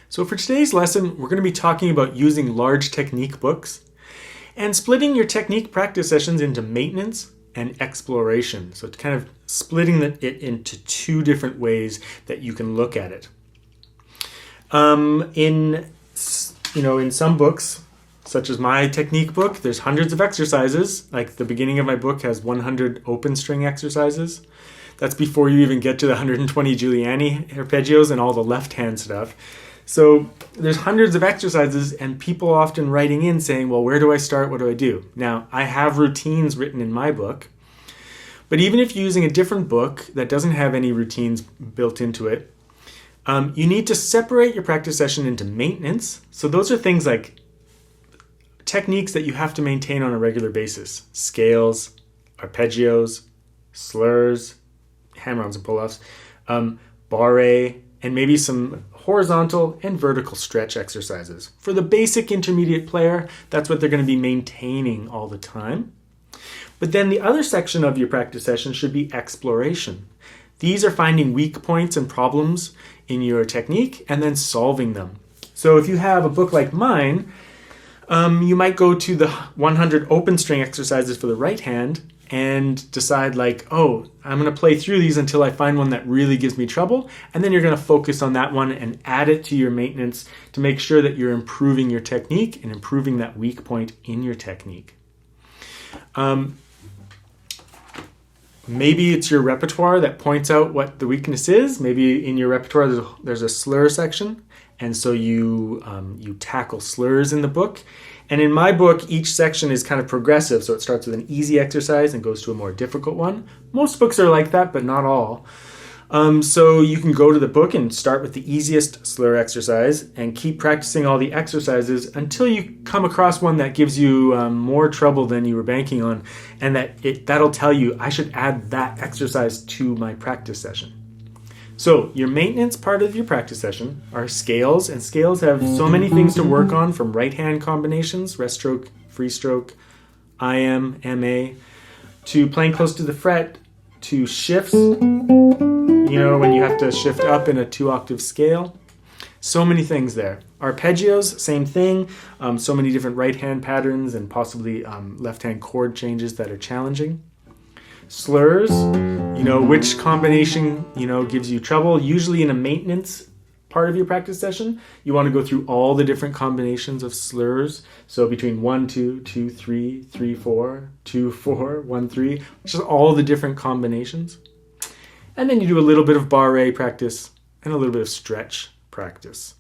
So for today's lesson, we're going to be talking about using large technique books and splitting your technique practice sessions into maintenance and exploration. So it's kind of splitting it into two different ways that you can look at it. In some books, such as my technique book, there's hundreds of exercises. Like the beginning of my book has 100 open string exercises. That's before you even get to the 120 Giuliani Arpeggios and all the left hand stuff. So there's hundreds of exercises and people often writing in saying, well, where do I start? What do I do? Now, I have routines written in my book, but even if you're using a different book that doesn't have any routines built into it, you need to separate your practice session into maintenance. So those are things like techniques that you have to maintain on a regular basis. Scales, arpeggios, slurs, hammer-ons and pull-offs, barre, and maybe some horizontal and vertical stretch exercises. For the basic intermediate player, that's what they're going to be maintaining all the time. But then the other section of your practice session should be exploration. These are finding weak points and problems in your technique and then solving them. So if you have a book like mine, you might go to the 100 open string exercises for the right hand and decide like, oh, I'm going to play through these until I find one that really gives me trouble. And then you're going to focus on that one and add it to your maintenance to make sure that you're improving your technique and improving that weak point in your technique. Maybe it's your repertoire that points out what the weakness is. Maybe in your repertoire there's a slur section, and so you tackle slurs in the book. And in my book, each section is kind of progressive, so it starts with an easy exercise and goes to a more difficult one. Most books are like that, but not all. So you can go to the book and start with the easiest slur exercise and keep practicing all the exercises until you come across one that gives you more trouble than you were banking on, and that'll tell you, I should add that exercise to my practice session. So your maintenance part of your practice session are scales, and scales have so many things to work on, from right hand combinations, rest stroke, free stroke, IM, MA, to playing close to the fret, to shifts, when you have to shift up in a 2-octave scale. So many things there. Arpeggios, same thing. So many different right hand patterns and possibly left hand chord changes that are challenging. Slurs, which combination, gives you trouble. Usually in a maintenance part of your practice session, you want to go through all the different combinations of slurs. So between 1, 2, 2, 3, 3, 4, 2, 4, 1, 3, which is all the different combinations. And then you do a little bit of barre practice and a little bit of stretch practice.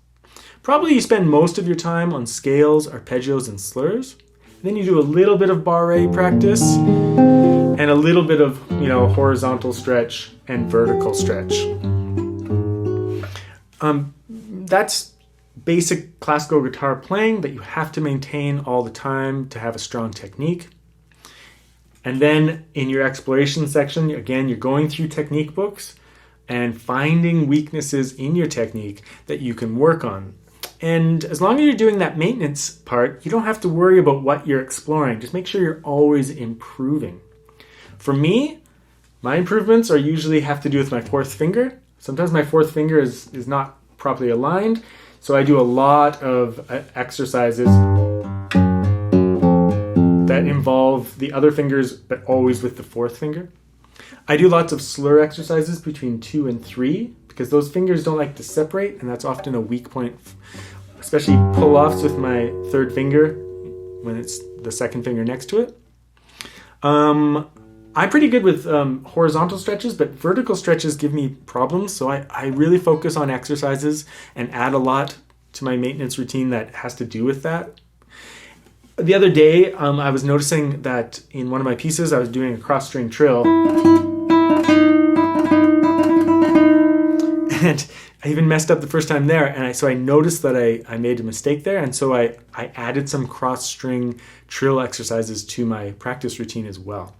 Probably you spend most of your time on scales, arpeggios, and slurs. Then you do a little bit of barre practice and a little bit of, horizontal stretch and vertical stretch. That's basic classical guitar playing that you have to maintain all the time to have a strong technique. And then in your exploration section, again, you're going through technique books and finding weaknesses in your technique that you can work on. And as long as you're doing that maintenance part, you don't have to worry about what you're exploring. Just make sure you're always improving. For me, my improvements are usually have to do with my fourth finger. Sometimes my fourth finger is not properly aligned, so I do a lot of exercises that involve the other fingers, but always with the fourth finger. I do lots of slur exercises between 2 and 3 because those fingers don't like to separate, and that's often a weak point, especially pull-offs with my third finger when it's the second finger next to it. I'm pretty good with horizontal stretches, but vertical stretches give me problems, so I really focus on exercises and add a lot to my maintenance routine that has to do with that. The other day, I was noticing that in one of my pieces, I was doing a cross-string trill. And I even messed up the first time there. And so I noticed that I made a mistake there. And so I added some cross-string trill exercises to my practice routine as well.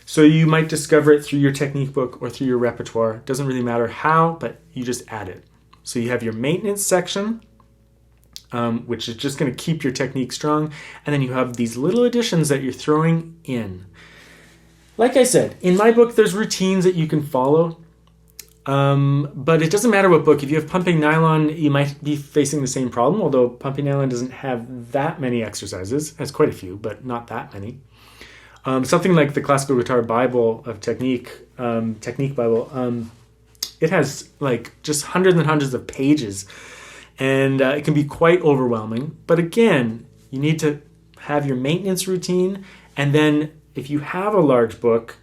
So you might discover it through your technique book or through your repertoire. Doesn't really matter how, but you just add it. So you have your maintenance section, which is just going to keep your technique strong. And then you have these little additions that you're throwing in. Like I said, in my book, there's routines that you can follow. But it doesn't matter what book. If you have pumping nylon, you might be facing the same problem, although pumping nylon doesn't have that many exercises. It has quite a few, but not that many. Something like the Classical Guitar Bible of Technique Bible, it has like just hundreds and hundreds of pages, and it can be quite overwhelming. But again, you need to have your maintenance routine, and then if you have a large book,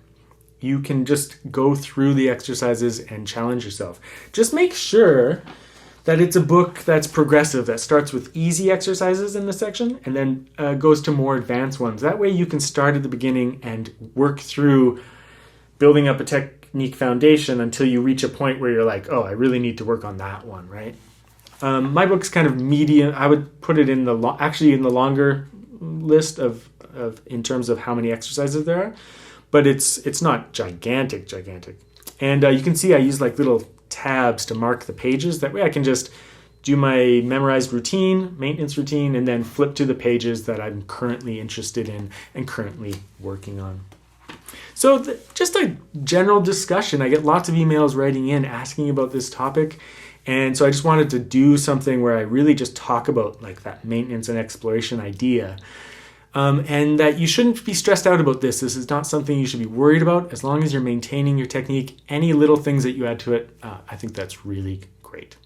you can just go through the exercises and challenge yourself. Just make sure that it's a book that's progressive, that starts with easy exercises in the section and then goes to more advanced ones. That way you can start at the beginning and work through building up a technique foundation until you reach a point where you're like, oh, I really need to work on that one, right? My book's kind of medium. I would put it in the longer list of in terms of how many exercises there are, but it's not gigantic. And you can see I use like little tabs to mark the pages. That way I can just do my memorized routine, maintenance routine, and then flip to the pages that I'm currently interested in and currently working on. So just a general discussion. I get lots of emails writing in asking about this topic. And so I just wanted to do something where I really just talk about like that maintenance and exploration idea. And that you shouldn't be stressed out about this. This is not something you should be worried about. As long as you're maintaining your technique, any little things that you add to it, I think that's really great.